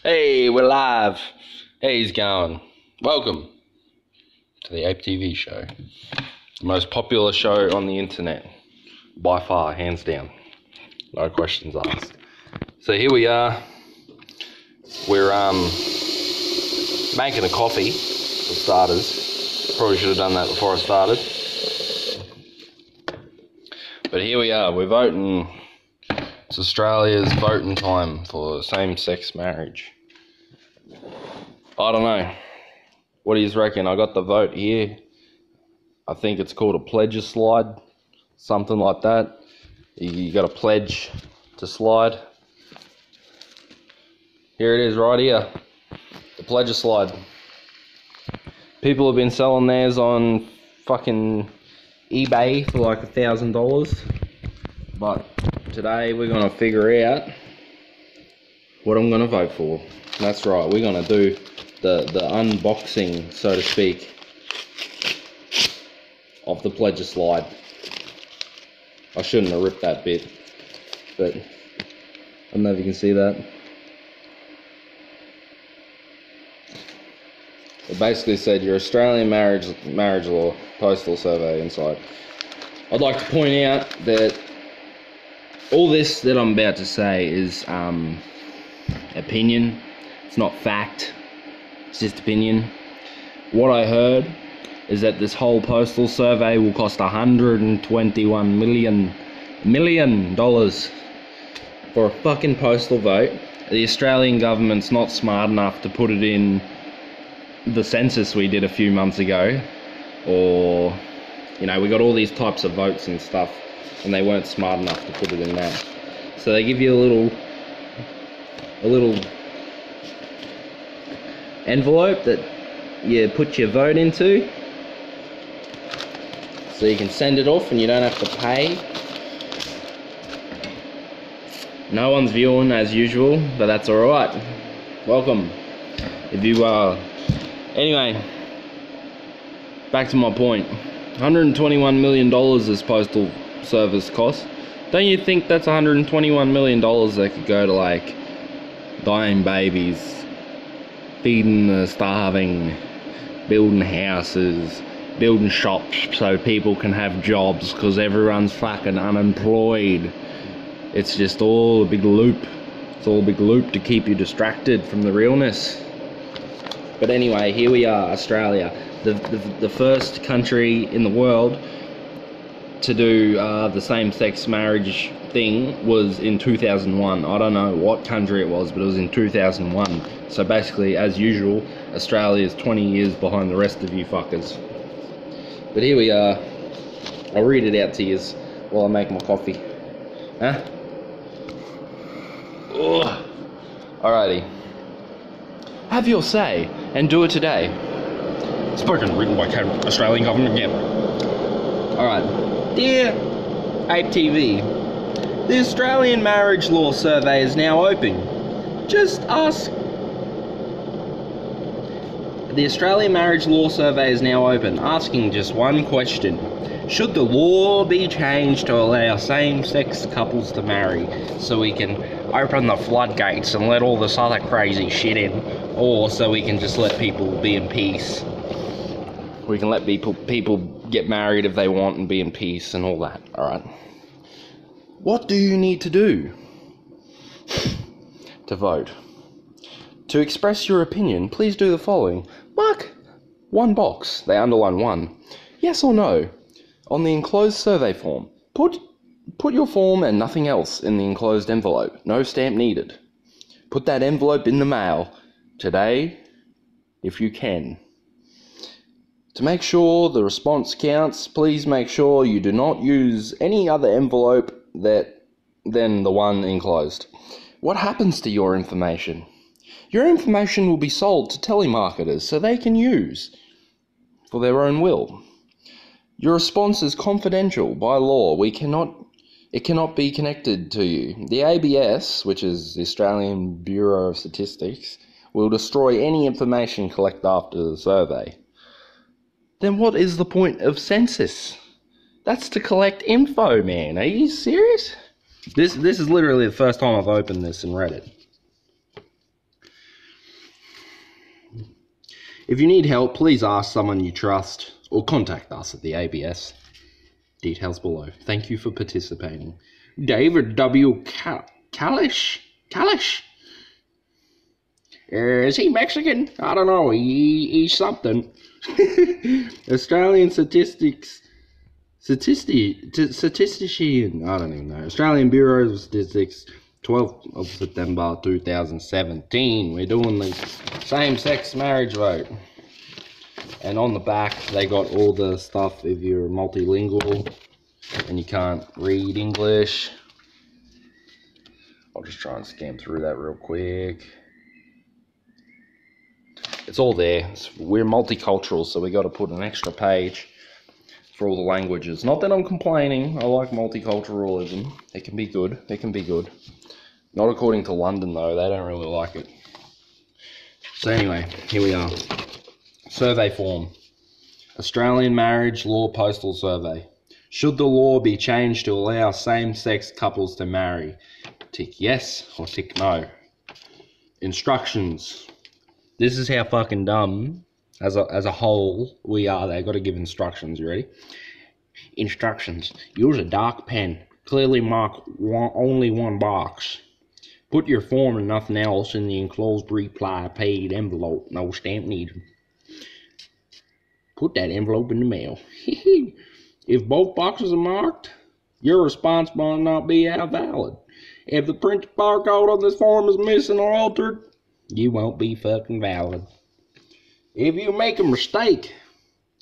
Hey, we're live. Hey, he's going. Welcome to the APEtv show. The most popular show on the internet. By far, hands down. No questions asked. So here we are. We're making a coffee for starters. Probably should have done that before I started. But here we are. We're voting. It's Australia's voting time for same-sex marriage. I don't know. What do you reckon? I got the vote here. I think it's called a pledge slide. Something like that. You got to pledge to slide. Here it is right here. The pledge slide. People have been selling theirs on fucking eBay for like $1,000. But today we're going to figure out what I'm going to vote for. That's right, we're going to do the unboxing, so to speak, of the pledge slide. I shouldn't have ripped that bit, but I don't know if you can see that. It basically said your Australian marriage law postal survey inside. I'd like to point out that all this that I'm about to say is opinion. It's not fact. It's just opinion. What I heard is that this whole postal survey will cost $121 million for a fucking postal vote. The Australian government's not smart enough to put it in the census we did a few months ago, or you know, we got all these types of votes and stuff, and they weren't smart enough to put it in that. So they give you a little envelope that you put your vote into, so you can send it off and you don't have to pay. No one's viewing as usual, but that's alright. Welcome. If you anyway, back to my point. $121 million this postal service costs. Don't you think that's $121 million that could go to like dying babies, feeding the starving, building houses, building shops so people can have jobs because everyone's fucking unemployed? It's just all a big loop. It's all a big loop to keep you distracted from the realness. But anyway, here we are, Australia, the first country in the world to do the same-sex marriage thing was in 2001. I don't know what country it was, but it was in 2001. So basically, as usual, Australia is 20 years behind the rest of you fuckers. But here we are. I'll read it out to you while I make my coffee. Huh? Ugh. Alrighty. Have your say and do it today. Spoken, written by Australian government, yeah. Alright. Dear APEtv, the Australian marriage law survey is now open. Just ask. The Australian marriage law survey is now open, asking just one question. Should the law be changed to allow same-sex couples to marry so we can open the floodgates and let all this other crazy shit in, or so we can just let people be in peace? We can let people get married if they want and be in peace and all that, alright? What do you need to do to vote? To express your opinion, please do the following. Mark one box, they underline 1, yes or no, on the enclosed survey form. Put your form and nothing else in the enclosed envelope. No stamp needed. Put that envelope in the mail today if you can. To make sure the response counts, please make sure you do not use any other envelope than the one enclosed. What happens to your information? Your information will be sold to telemarketers so they can use for their own will. Your response is confidential by law. It cannot be connected to you. The ABS, which is the Australian Bureau of Statistics, will destroy any information collected after the survey. Then what is the point of census? That's to collect info, man. Are you serious? This is literally the first time I've opened this and read it. If you need help, please ask someone you trust or contact us at the ABS. Details below. Thank you for participating. David W. Kalish? Is he Mexican? I don't know. He's something. Australian statistician. I don't even know. Australian Bureau of Statistics, 12th of September 2017. We're doing the same-sex marriage vote. And on the back, they got all the stuff if you're multilingual and you can't read English. I'll just try and scan through that real quick. It's all there. We're multicultural, so we got to put an extra page for all the languages. Not that I'm complaining. I like multiculturalism. It can be good. It can be good. Not according to London, though. They don't really like it. So anyway, here we are. Survey form. Australian Marriage Law Postal Survey. Should the law be changed to allow same-sex couples to marry? Tick yes or tick no. Instructions. This is how fucking dumb, as a whole, we are. They've got to give instructions. You ready? Instructions. Use a dark pen. Clearly mark only one box. Put your form and nothing else in the enclosed reply paid envelope. No stamp needed. Put that envelope in the mail. If both boxes are marked, your response might not be valid. If the printed barcode on this form is missing or altered, you won't be fucking valid. If you make a mistake,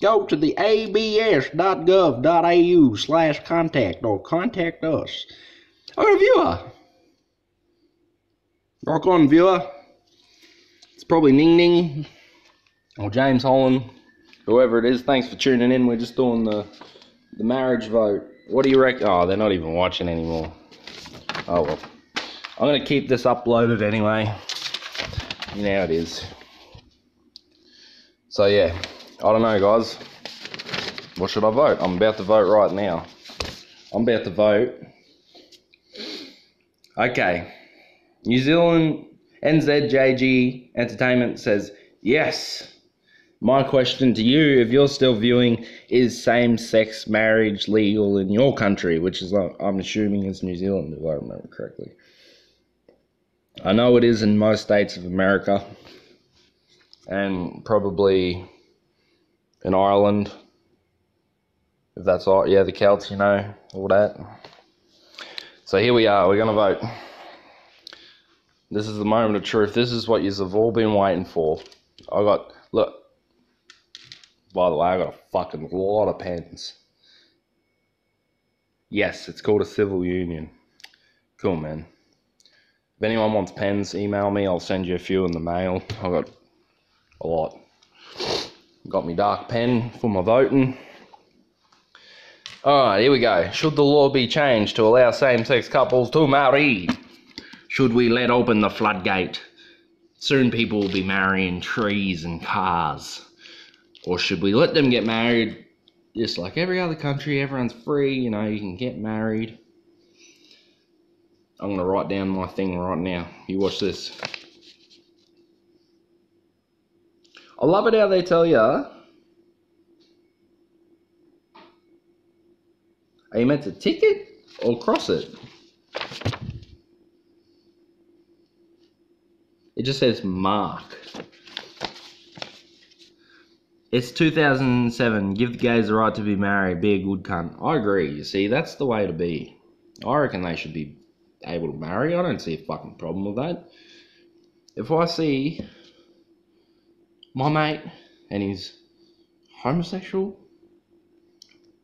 go to the abs.gov.au/contact or contact us. Or a viewer. Rock on, viewer. It's probably Ning Ning or James Holland. Whoever it is, thanks for tuning in. We're just doing the marriage vote. What do you reckon? Oh, they're not even watching anymore. Oh well. I'm going to keep this uploaded anyway. You know how it is. So yeah, I don't know, guys. What should I vote? I'm about to vote right now. I'm about to vote. Okay. New Zealand NZJG Entertainment says yes. My question to you, if you're still viewing, is same-sex marriage legal in your country? Which is, I'm assuming, is New Zealand, if I remember correctly. I know it is in most states of America, and probably in Ireland, if that's all. Yeah, the Celts, you know, all that. So here we are, we're going to vote. This is the moment of truth. This is what you've all been waiting for. Look, by the way, I got a fucking lot of pens. Yes, it's called a civil union. Cool, man. If anyone wants pens, email me. I'll send you a few in the mail. I got a lot. Got me dark pen for my voting. Alright, here we go. Should the law be changed to allow same-sex couples to marry? Should we let open the floodgate? Soon people will be marrying trees and cars. Or should we let them get married just like every other country? Everyone's free, you know, you can get married. I'm going to write down my thing right now. You watch this. I love it how they tell you, are you meant to tick it or cross it? It just says mark. It's 2007. Give the gays the right to be married. Be a good cunt. I agree. You see, that's the way to be. I reckon they should be able to marry. I don't see a fucking problem with that. If I see my mate and he's homosexual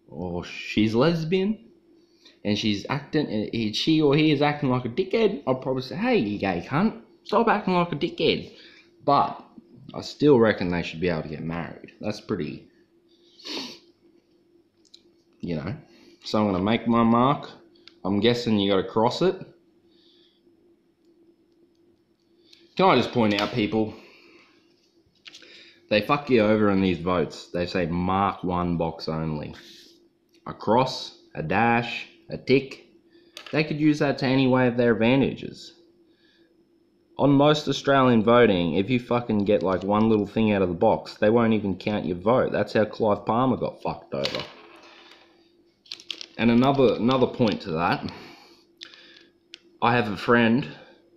or she's lesbian and she's acting, she or he is acting like a dickhead, I'll probably say, hey, you gay cunt, stop acting like a dickhead. But I still reckon they should be able to get married. That's pretty, you know. So I'm going to make my mark. I'm guessing you got to cross it. Can I just point out, people, they fuck you over in these votes. They say mark one box only. A cross, a dash, a tick. They could use that to any way of their advantages. on most Australian voting, if you fucking get like one little thing out of the box, they won't even count your vote. That's how Clive Palmer got fucked over. And another point to that, I have a friend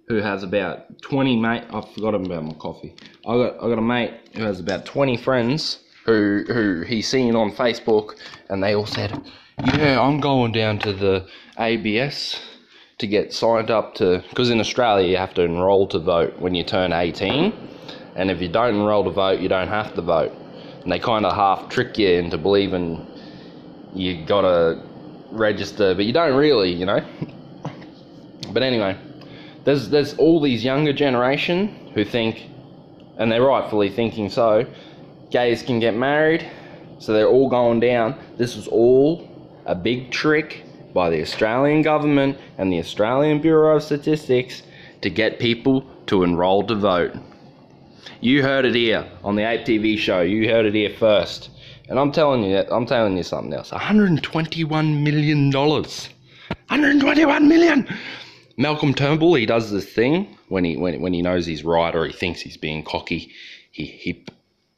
who has about 20 mate. I forgot about my coffee. I got a mate who has about 20 friends who he's seen on Facebook, and they all said, "Yeah, I'm going down to the ABS to get signed up to," because in Australia you have to enrol to vote when you turn 18, and if you don't enrol to vote, you don't have to vote. And they kind of half trick you into believing you gotta register, but you don't really, you know. But anyway, there's all these younger generation who think, and they're rightfully thinking so, gays can get married, so they're all going down. This was all a big trick by the Australian government and the Australian Bureau of Statistics to get people to enrol to vote. You heard it here on the APEtv show. You heard it here first. And I'm telling you something else. $121 million. $121 million! Malcolm Turnbull, he does this thing when he knows he's right or he thinks he's being cocky. He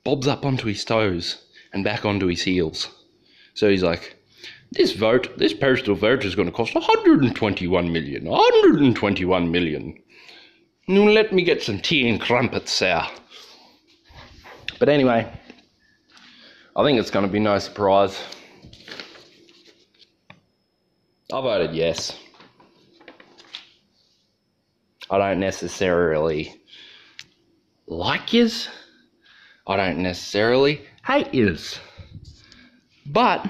bobs up onto his toes and back onto his heels. So he's like, this postal vote is going to cost $121 million. $121 million. Now let me get some tea and crumpets, sir. But anyway, I think it's going to be no surprise. I voted yes. I don't necessarily like yous. I don't necessarily hate yous. But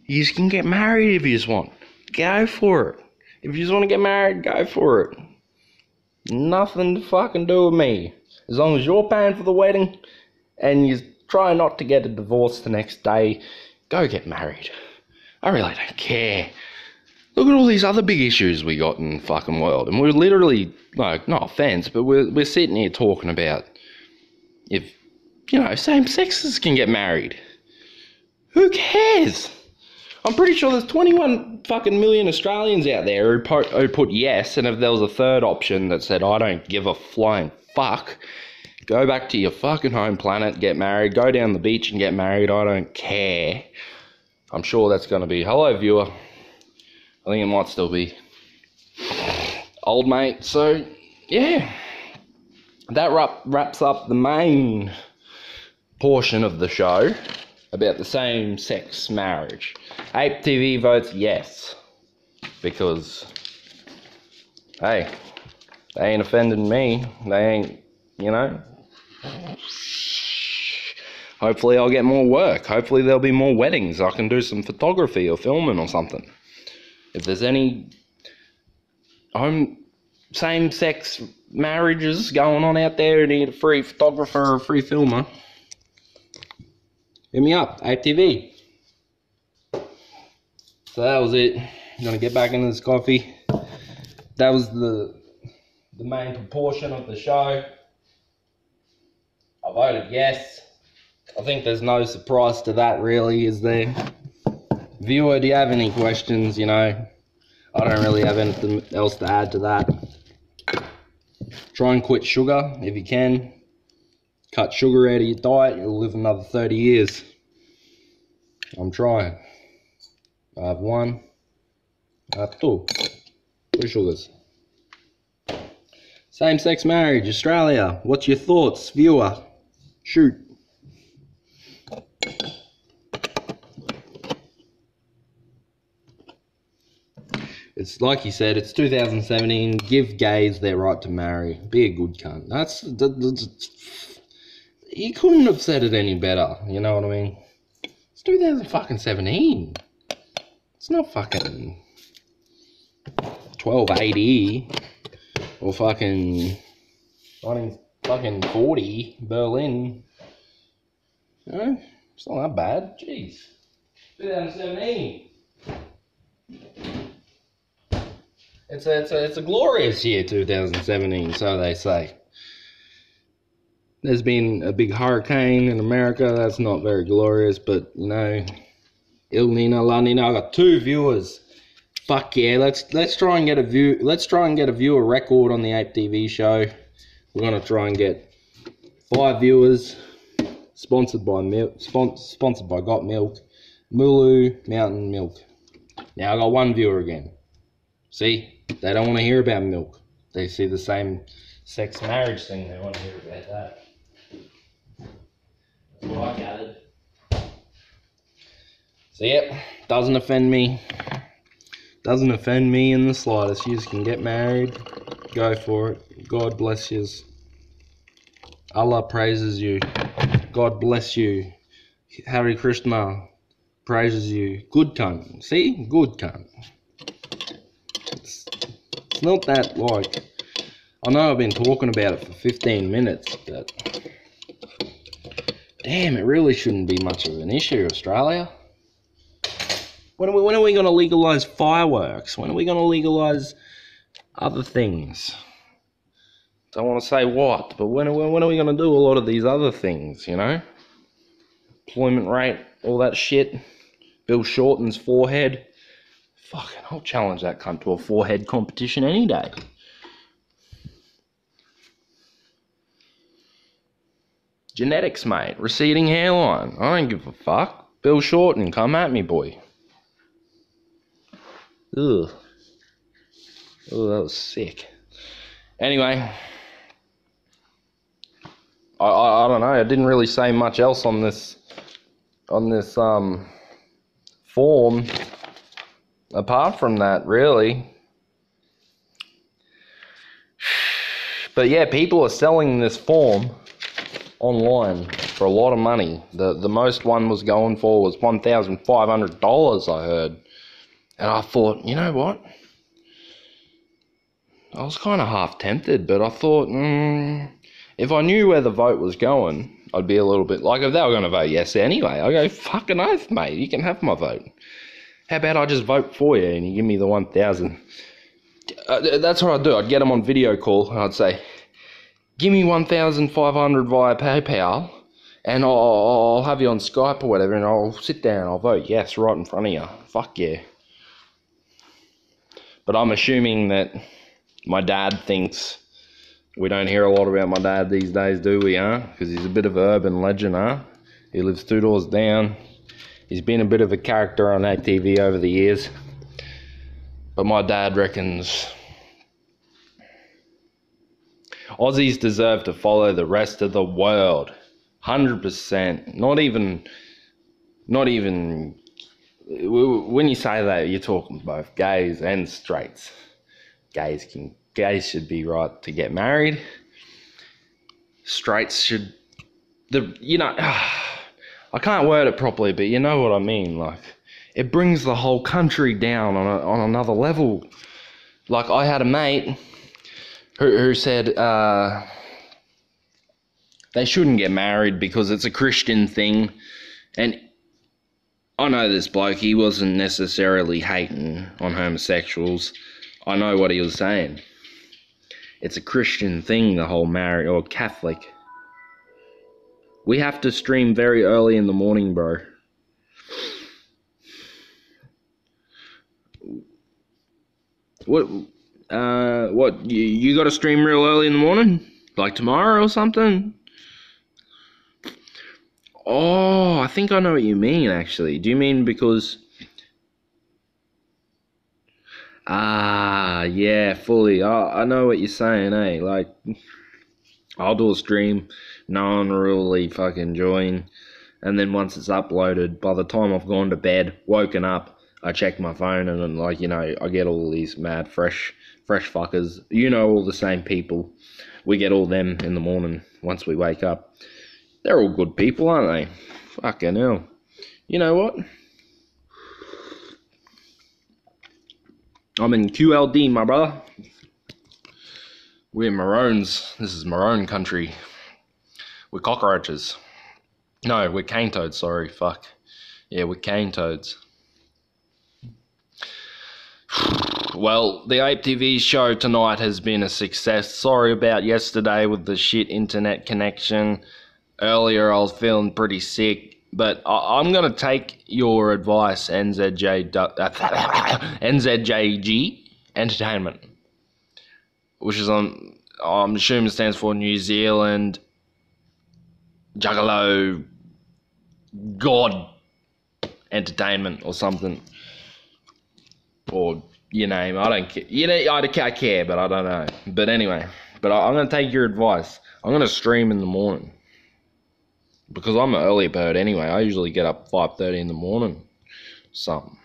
yous can get married if yous want. Go for it. If yous want to get married, go for it. Nothing to fucking do with me. As long as you're paying for the wedding and you try not to get a divorce the next day, go get married. I really don't care. Look at all these other big issues we got in the fucking world. And we're literally, like, no offense, but we're sitting here talking about if, you know, same sexes can get married. Who cares? I'm pretty sure there's 21 fucking million Australians out there who put yes, and if there was a third option that said, I don't give a flying fuck, go back to your fucking home planet, get married, go down the beach and get married, I don't care. I'm sure that's going to be, hello viewer. I think it might still be old mate. So, yeah. That wraps up the main portion of the show about the same-sex marriage. APEtv votes yes. Because, hey, they ain't offending me. They ain't, you know. Hopefully I'll get more work. Hopefully there'll be more weddings. I can do some photography or filming or something. If there's any same-sex marriages going on out there and need a free photographer or a free filmer, hit me up, APEtv. So that was it. I'm gonna get back into this coffee. That was the main proportion of the show. I voted yes. I think there's no surprise to that, really, is there? Viewer, do you have any questions? You know, I don't really have anything else to add to that. Try and quit sugar if you can. Cut sugar out of your diet, you'll live another 30 years. I'm trying. I have one. I have two. Two sugars. Same-sex marriage, Australia. What's your thoughts, viewer? Shoot. It's like he said, it's 2017. Give gays their right to marry. Be a good cunt. That's he couldn't have said it any better. You know what I mean? It's 2017. It's not fucking 1280 or fucking 1940 Berlin. You know, it's not that bad. Jeez, 2017. It's a glorious year, 2017, so they say. There's been a big hurricane in America. That's not very glorious, but, you know, Il Nino, La Nina. I got 2 viewers. Fuck yeah, let's try and get a view. Let's try and get a viewer record on the APEtv show. We're gonna try and get 5 viewers. Sponsored by milk. Sponsored by Got Milk, Mulu Mountain Milk. Now I got 1 viewer again. See, they don't want to hear about milk. They see the same sex marriage thing. They want to hear about that. That's what I gathered. So yep, doesn't offend me. Doesn't offend me in the slightest. You can get married, go for it. God bless yous. Allah praises you. God bless you. Hare Krishna praises you. Good cunt. See? Good cunt. It's not that, like, I know I've been talking about it for 15 minutes, but damn, it really shouldn't be much of an issue, Australia. When are we going to legalise fireworks? When are we going to legalise other things? Don't want to say what, but when are we going to do a lot of these other things, you know? Employment rate, all that shit. Bill Shorten's forehead. Fucking, I'll challenge that cunt to a forehead competition any day. Genetics, mate. Receding hairline. I don't give a fuck. Bill Shorten, come at me, boy. Ugh. Oh, that was sick. Anyway, I don't know. I didn't really say much else on this form apart from that, really. But yeah, people are selling this form online for a lot of money. The most one was going for was $1,500, I heard. And I thought, you know what? I was kind of half tempted, but I thought, if I knew where the vote was going, I'd be a little bit like, if they were going to vote yes anyway, I go, fucking oath, mate, you can have my vote. How about I just vote for you and you give me the 1,000? That's what I'd do. I'd get them on video call and I'd say, give me 1,500 via PayPal and I'll have you on Skype or whatever and I'll sit down and I'll vote yes right in front of you. Fuck yeah. But I'm assuming that my dad thinks we don't hear a lot about my dad these days, do we, huh? Because he's a bit of an urban legend, huh? He lives 2 doors down. He's been a bit of a character on APEtv over the years. But my dad reckons Aussies deserve to follow the rest of the world. 100%. Not even, when you say that, you're talking both gays and straights. Gays should be right to get married. Straights should, I can't word it properly, but you know what I mean. Like, it brings the whole country down on another level. Like, I had a mate who said they shouldn't get married because it's a Christian thing, and I know this bloke, he wasn't necessarily hating on homosexuals. I know what he was saying. It's a Christian thing, the whole marriage, or Catholic. We have to stream very early in the morning, bro. What, you got to stream real early in the morning? Like tomorrow or something? Oh, I think I know what you mean, actually. Do you mean because... Ah, yeah, fully. I know what you're saying, eh? Like, I'll do a stream, no one really fucking join, and then once it's uploaded, by the time I've gone to bed, woken up, I check my phone, and then, like, you know, I get all these mad, fresh fuckers. You know, all the same people. We get all them in the morning once we wake up. They're all good people, aren't they? Fucking hell. You know what? I'm in QLD, my brother. We're Maroons. This is Maroon country. We're cockroaches. No, we're cane toads, sorry, fuck. Yeah, we're cane toads. Well, the APEtv show tonight has been a success. Sorry about yesterday with the shit internet connection. Earlier I was feeling pretty sick. But I'm going to take your advice, NZJG Entertainment, which is I'm assuming stands for New Zealand Juggalo God Entertainment or something. Or your name, I don't care. I care, but I don't know. But anyway, I'm going to take your advice. I'm going to stream in the morning. Because I'm an early bird anyway. I usually get up 5:30 in the morning. Something.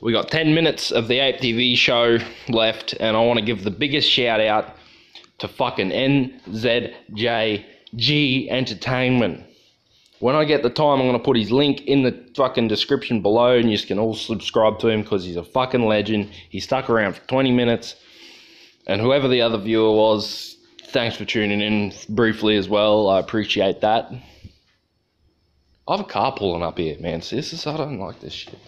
We got 10 minutes of the APEtv show left, and I want to give the biggest shout out to fucking NZJG Entertainment. When I get the time, I'm going to put his link in the fucking description below, and you can all subscribe to him because he's a fucking legend. He stuck around for 20 minutes, and whoever the other viewer was, thanks for tuning in briefly as well. I appreciate that. I have a car pulling up here, man. So I don't like this shit.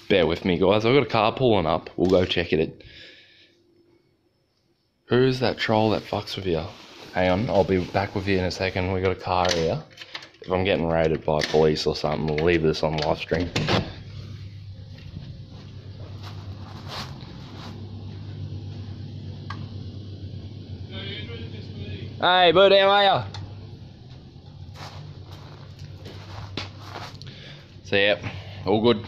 Bear with me, guys. I've got a car pulling up. We'll go check it. Who's that troll that fucks with you? Hang on, I'll be back with you in a second. We got a car here. If I'm getting raided by police or something, we'll leave this on live stream. Hey, bud, how are ya? So, yep, all good.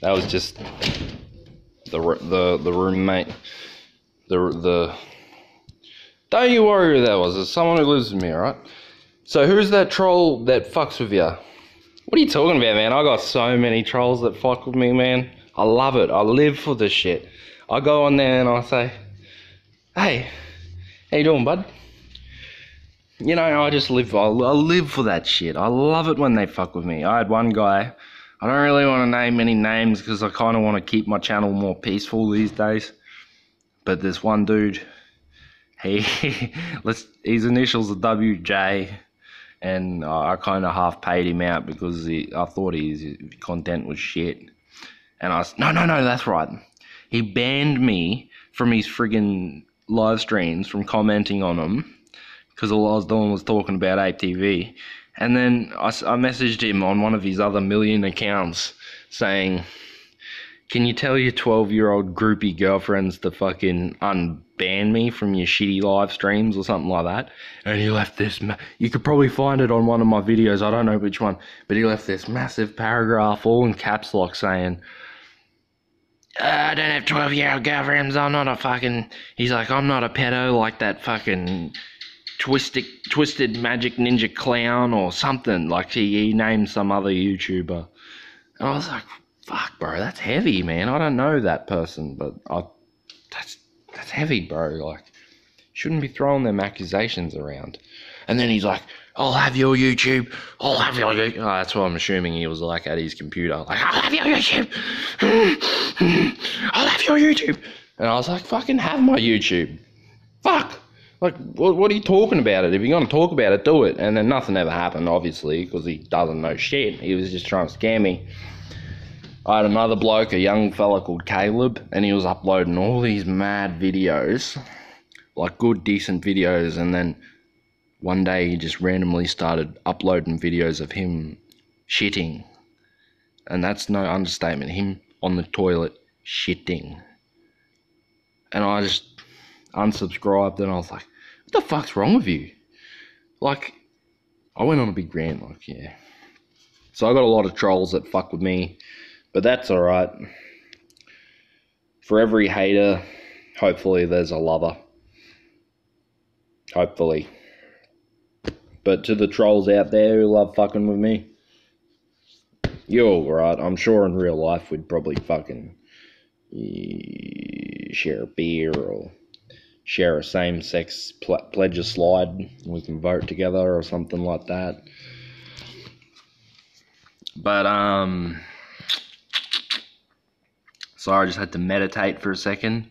That was just the roommate. The don't you worry who that was. It's someone who lives with me, alright? So who's that troll that fucks with you? What are you talking about, man? I got so many trolls that fuck with me, man. I love it. I live for this shit. I go on there and I say, hey, how you doing, bud? You know, I just live. I live for that shit. I love it when they fuck with me. I had one guy. I don't really want to name any names because I kind of want to keep my channel more peaceful these days. But this one dude, his initials are WJ, and I kind of half paid him out because I thought his content was shit. And I was, no, that's right. He banned me from his friggin' live streams from commenting on them because all I was doing was talking about APEtv. And then I messaged him on one of his other million accounts saying, can you tell your 12-year-old groupie girlfriends to fucking unban me from your shitty live streams or something like that? And he left this, you could probably find it on one of my videos, I don't know which one, but he left this massive paragraph all in caps lock saying, I don't have 12-year-old girlfriends, I'm not a fucking, he's like, I'm not a pedo like that fucking twisted magic ninja clown or something. Like he named some other YouTuber, and I was like, fuck, bro, that's heavy, man. I don't know that person, but that's heavy, bro. Like, shouldn't be throwing them accusations around. And then he's like, I'll have your YouTube. I'll have your YouTube. Oh, that's what I'm assuming he was like at his computer. Like, I'll have your YouTube. I'll have your YouTube. And I was like, fucking have my YouTube. Fuck. Like, what are you talking about it? If you're going to talk about it, do it. And then nothing ever happened, obviously, because he doesn't know shit. He was just trying to scam me. I had another bloke, a young fella called Caleb, and he was uploading all these mad videos, like good, decent videos, and then one day he just randomly started uploading videos of him shitting. And that's no understatement. Him on the toilet shitting. And I just unsubscribed, and I was like, what the fuck's wrong with you? Like, I went on a big rant, like, yeah. So I got a lot of trolls that fuck with me, but that's alright. For every hater, hopefully there's a lover. Hopefully. But to the trolls out there who love fucking with me, you're alright. I'm sure in real life we'd probably fucking share a beer or share a same-sex pledge a slide, and we can vote together or something like that. But sorry, I just had to meditate for a second.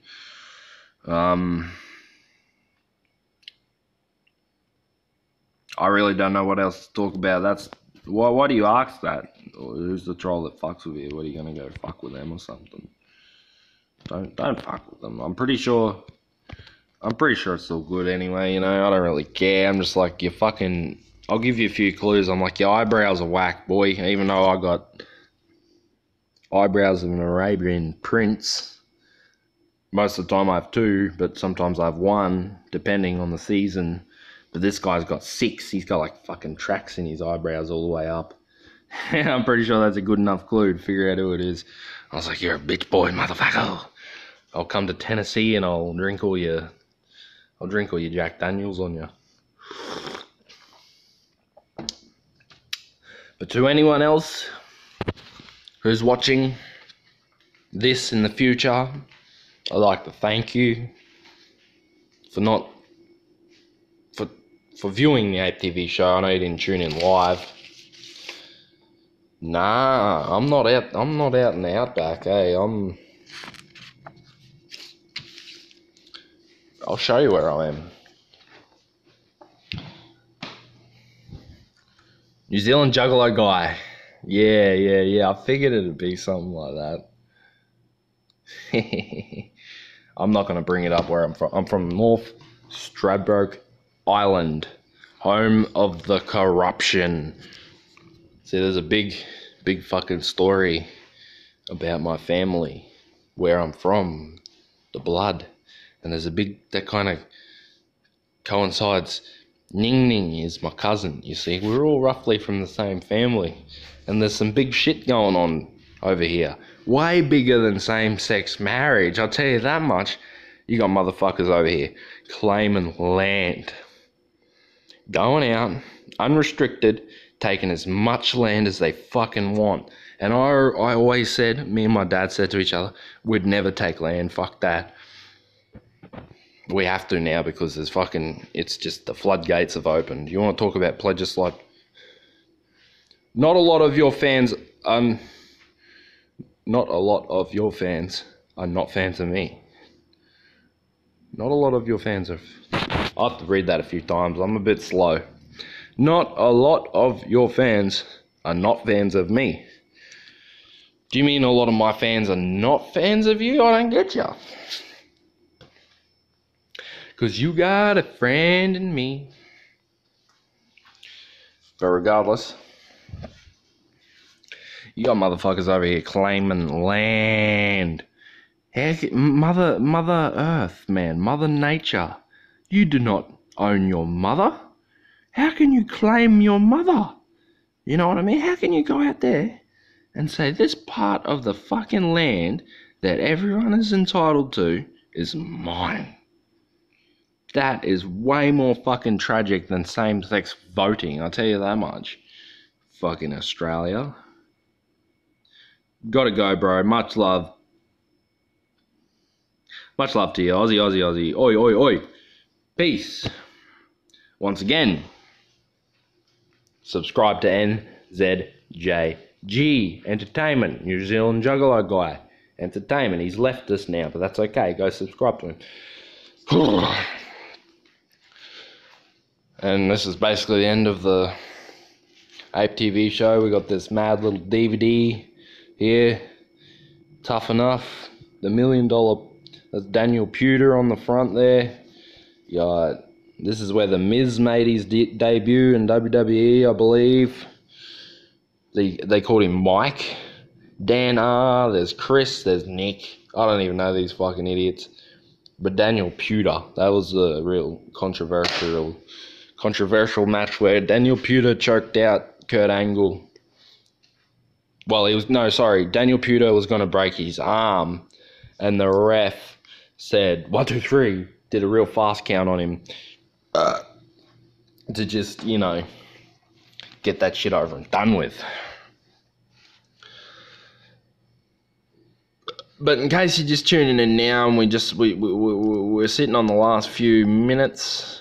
I really don't know what else to talk about. That's Why do you ask that? Or who's the troll that fucks with you? What, are you gonna go fuck with them or something? Don't fuck with them. I'm pretty sure it's still good anyway, you know. I don't really care. I'm just like, I'll give you a few clues. I'm like, your eyebrows are whack, boy. Even though I got eyebrows of an Arabian prince. Most of the time I have two, but sometimes I have one, depending on the season. But this guy's got 6. He's got like fucking tracks in his eyebrows all the way up. I'm pretty sure that's a good enough clue to figure out who it is. I was like, you're a bitch boy, motherfucker. I'll come to Tennessee and I'll drink all your Jack Daniels on you. But to anyone else who's watching this in the future, I'd like to thank you for viewing the APEtv show. I know you didn't tune in live. Nah, I'm not out in the outback, I'll show you where I am. New Zealand Juggalo guy. Yeah. I figured it'd be something like that. I'm not going to bring it up where I'm from. I'm from North Stradbroke Island, home of the corruption. See, there's a big fucking story about my family, where I'm from, the blood. And there's that kind of coincides. Ning Ning is my cousin, you see. We're all roughly from the same family. And there's some big shit going on over here. Way bigger than same-sex marriage, I'll tell you that much. You got motherfuckers over here claiming land. Going out, unrestricted, taking as much land as they fucking want. And I always said, me and my dad said to each other, we'd never take land, fuck that. We have to now because it's just the floodgates have opened. You want to talk about pledges like... Not a lot of your fans are not fans of me. Not a lot of your fans are... I have to read that a few times. I'm a bit slow. Not a lot of your fans are not fans of me. Do you mean a lot of my fans are not fans of you? I don't get ya. Because you got a friend in me. But regardless, you got motherfuckers over here claiming land. Mother Earth, man. Mother Nature. You do not own your mother. How can you claim your mother? You know what I mean? How can you go out there and say this part of the fucking land that everyone is entitled to is mine? That is way more fucking tragic than same-sex voting, I'll tell you that much. Fucking Australia. Gotta go, bro. Much love. Much love to you. Aussie. Oi. Peace. Once again, subscribe to NZJG Entertainment, New Zealand Juggalo guy. Entertainment. He's left us now, but that's okay. Go subscribe to him. And this is basically the end of the APEtv show. We got this mad little DVD here. Tough Enough. The $1 million. That's Daniel Puder on the front there. Yeah, this is where The Miz made his debut in WWE, I believe. They called him Mike. Dan R. There's Chris. There's Nick. I don't even know these fucking idiots. But Daniel Puder. That was a real controversial match where Daniel Puder choked out Kurt Angle. Well, Daniel Puder was going to break his arm, and the ref said 1, 2, 3, did a real fast count on him to just, get that shit over and done with. But in case you're just tuning in now, and we're sitting on the last few minutes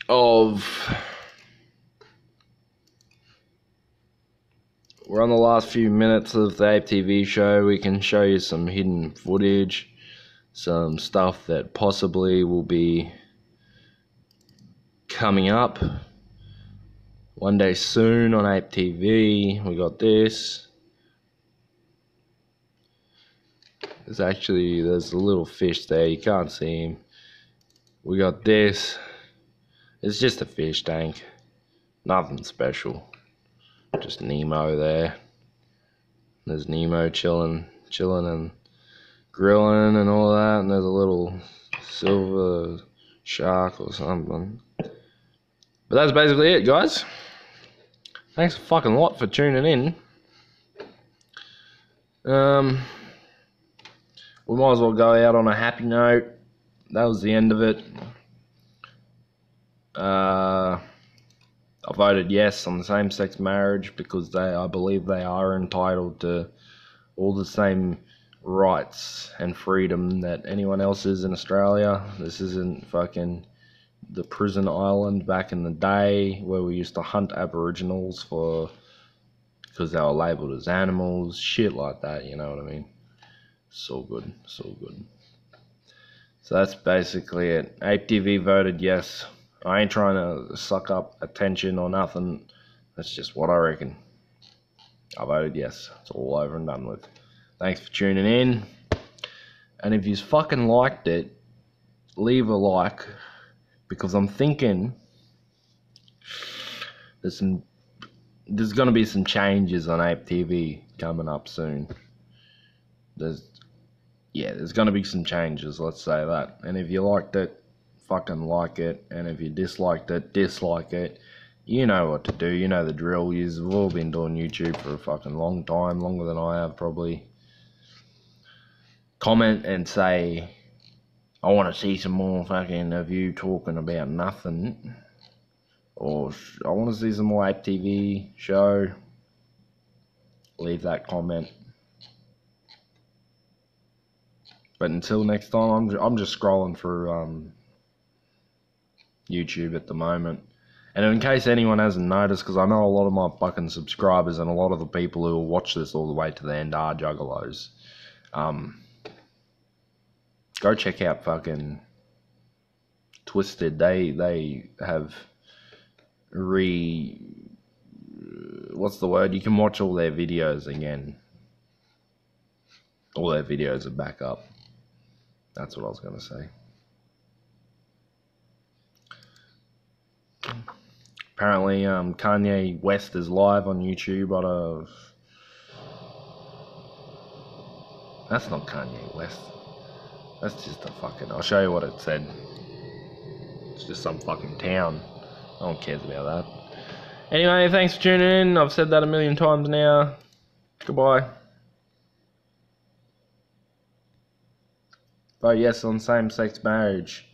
of the APEtv show. We can show you some hidden footage, some stuff that possibly will be coming up One Day Soon on APEtv. We got this. There's a little fish there. You can't see him. We got this. It's just a fish tank. Nothing special. Just Nemo there. There's Nemo chilling and grilling and all that. And there's a little silver shark or something. But that's basically it, guys. Thanks a fucking lot for tuning in. We might as well go out on a happy note. That was the end of it. I voted yes on the same-sex marriage because I believe they are entitled to all the same rights and freedom that anyone else is in Australia. This isn't fucking the prison island back in the day where we used to hunt Aboriginals because they were labelled as animals, shit like that, you know what I mean? So good, so good. So that's basically it. APEtv voted yes. I ain't trying to suck up attention or nothing. That's just what I reckon. I voted yes. It's all over and done with. Thanks for tuning in. And if you fucking liked it, leave a like. Because I'm thinking there's going to be some changes on APEtv coming up soon. There's going to be some changes, let's say that. And if you liked it, fucking like it. And if you disliked it, dislike it. You know what to do. You know the drill. You've all been doing YouTube for a fucking long time, longer than I have probably. Comment and say, I want to see some more fucking of you talking about nothing. Or I want to see some more APEtv show. Leave that comment. But until next time, I'm just scrolling through YouTube at the moment. And in case anyone hasn't noticed, because I know a lot of my fucking subscribers and a lot of the people who will watch this all the way to the end are juggalos. Go check out fucking Twisted. They have what's the word? You can watch all their videos again. All their videos are back up. That's what I was going to say. Apparently, Kanye West is live on YouTube. That's not Kanye West. That's just a fucking... I'll show you what it said. It's just some fucking town. No one cares about that. Anyway, thanks for tuning in. I've said that a million times now. Goodbye. Vote yes on same-sex marriage.